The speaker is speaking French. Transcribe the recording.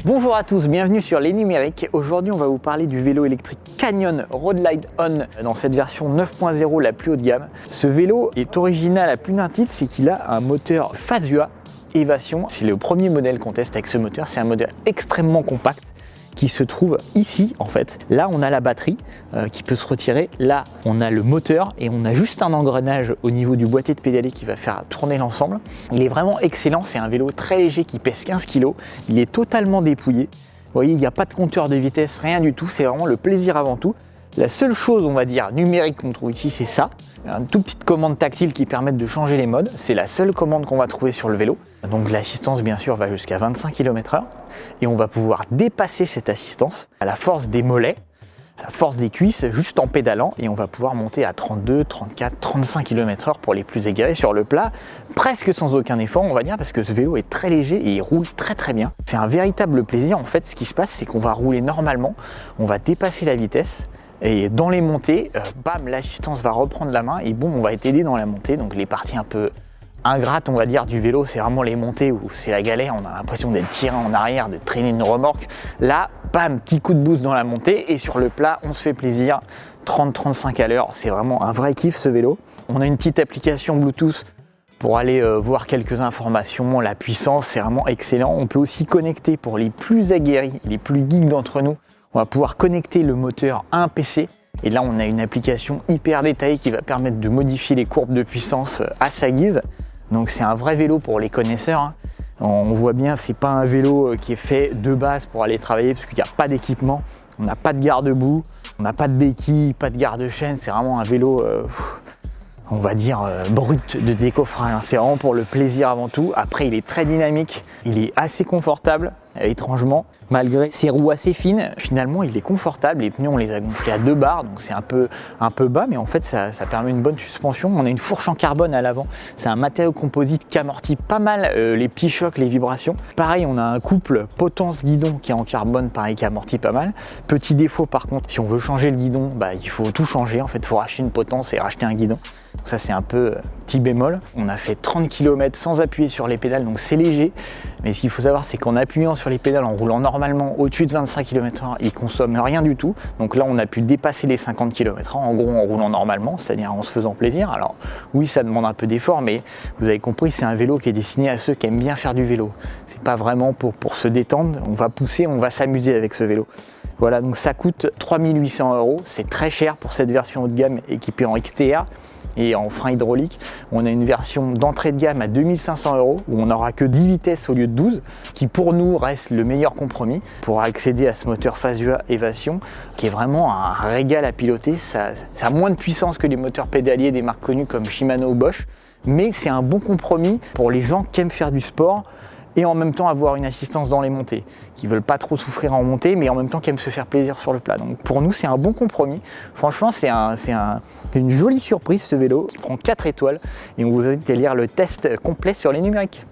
Bonjour à tous, bienvenue sur Les Numériques. Aujourd'hui, on va vous parler du vélo électrique Canyon Roadlite On dans cette version 9.0 la plus haut de gamme. Ce vélo est original à plus d'un titre, c'est qu'il a un moteur Fazua Evation. C'est le premier modèle qu'on teste avec ce moteur. C'est un moteur extrêmement compact qui se trouve ici en fait. Là on a la batterie qui peut se retirer, là on a le moteur et on a juste un engrenage au niveau du boîtier de pédalier qui va faire tourner l'ensemble. Il est vraiment excellent, c'est un vélo très léger qui pèse 15 kg, il est totalement dépouillé. Vous voyez, il n'y a pas de compteur de vitesse, rien du tout, c'est vraiment le plaisir avant tout. La seule chose, on va dire, numérique qu'on trouve ici, c'est ça. Une toute petite commande tactile qui permet de changer les modes. C'est la seule commande qu'on va trouver sur le vélo. Donc l'assistance, bien sûr, va jusqu'à 25 km/h. Et on va pouvoir dépasser cette assistance à la force des mollets, à la force des cuisses, juste en pédalant. Et on va pouvoir monter à 32, 34, 35 km/h pour les plus égarés sur le plat, presque sans aucun effort, on va dire, parce que ce vélo est très léger et il roule très bien. C'est un véritable plaisir. En fait, ce qui se passe, c'est qu'on va rouler normalement, on va dépasser la vitesse. Et dans les montées, bam, l'assistance va reprendre la main et boum, on va être aidé dans la montée. Donc les parties un peu ingrates, on va dire, du vélo, c'est vraiment les montées où c'est la galère. On a l'impression d'être tiré en arrière, de traîner une remorque. Là, bam, petit coup de boost dans la montée et sur le plat, on se fait plaisir. 30-35 à l'heure, c'est vraiment un vrai kiff ce vélo. On a une petite application Bluetooth pour aller voir quelques informations. La puissance, c'est vraiment excellent. On peut aussi connecter pour les plus aguerris, les plus geeks d'entre nous. On va pouvoir connecter le moteur à un PC et là on a une application hyper détaillée qui va permettre de modifier les courbes de puissance à sa guise. Donc c'est un vrai vélo pour les connaisseurs, hein. On voit bien, c'est pas un vélo qui est fait de base pour aller travailler parce qu'il n'y a pas d'équipement, on n'a pas de garde-boue, on n'a pas de béquille, pas de garde-chaîne, c'est vraiment un vélo on va dire brut de décoffrage, hein. C'est vraiment pour le plaisir avant tout. Après il est très dynamique, il est assez confortable, étrangement, malgré ses roues assez fines, finalement il est confortable. Les pneus on les a gonflés à 2 barres, donc c'est un peu bas, mais en fait ça permet une bonne suspension. On a une fourche en carbone à l'avant, c'est un matériau composite qui amortit pas mal les petits chocs, les vibrations. Pareil, on a un couple potence guidon qui est en carbone, pareil, qui amortit pas mal. Petit défaut par contre, si on veut changer le guidon, il faut tout changer, en fait il faut racheter une potence et racheter un guidon. Donc ça c'est un peu petit bémol. On a fait 30 km sans appuyer sur les pédales, donc c'est léger, mais ce qu'il faut savoir c'est qu'en appuyant sur les pédales, en roulant normalement au-dessus de 25 km/h, il consomme rien du tout. Donc là on a pu dépasser les 50 km/h en gros en roulant normalement, c'est-à-dire en se faisant plaisir. Alors oui, ça demande un peu d'effort, mais vous avez compris, c'est un vélo qui est destiné à ceux qui aiment bien faire du vélo. C'est pas vraiment pour se détendre, on va pousser, on va s'amuser avec ce vélo. Voilà, donc ça coûte 3 800 €, c'est très cher pour cette version haut de gamme équipée en XTR et en frein hydraulique. On a une version d'entrée de gamme à 2500 € où on n'aura que 10 vitesses au lieu de 12, qui pour nous reste le meilleur compromis pour accéder à ce moteur Fazua Evation qui est vraiment un régal à piloter. Ça a moins de puissance que les moteurs pédaliers des marques connues comme Shimano ou Bosch, mais c'est un bon compromis pour les gens qui aiment faire du sport et en même temps avoir une assistance dans les montées, qui veulent pas trop souffrir en montée, mais en même temps qui aiment se faire plaisir sur le plat. Donc pour nous, c'est un bon compromis. Franchement, c'est une jolie surprise ce vélo. Il prend 4 étoiles et on vous invite à lire le test complet sur Les Numériques.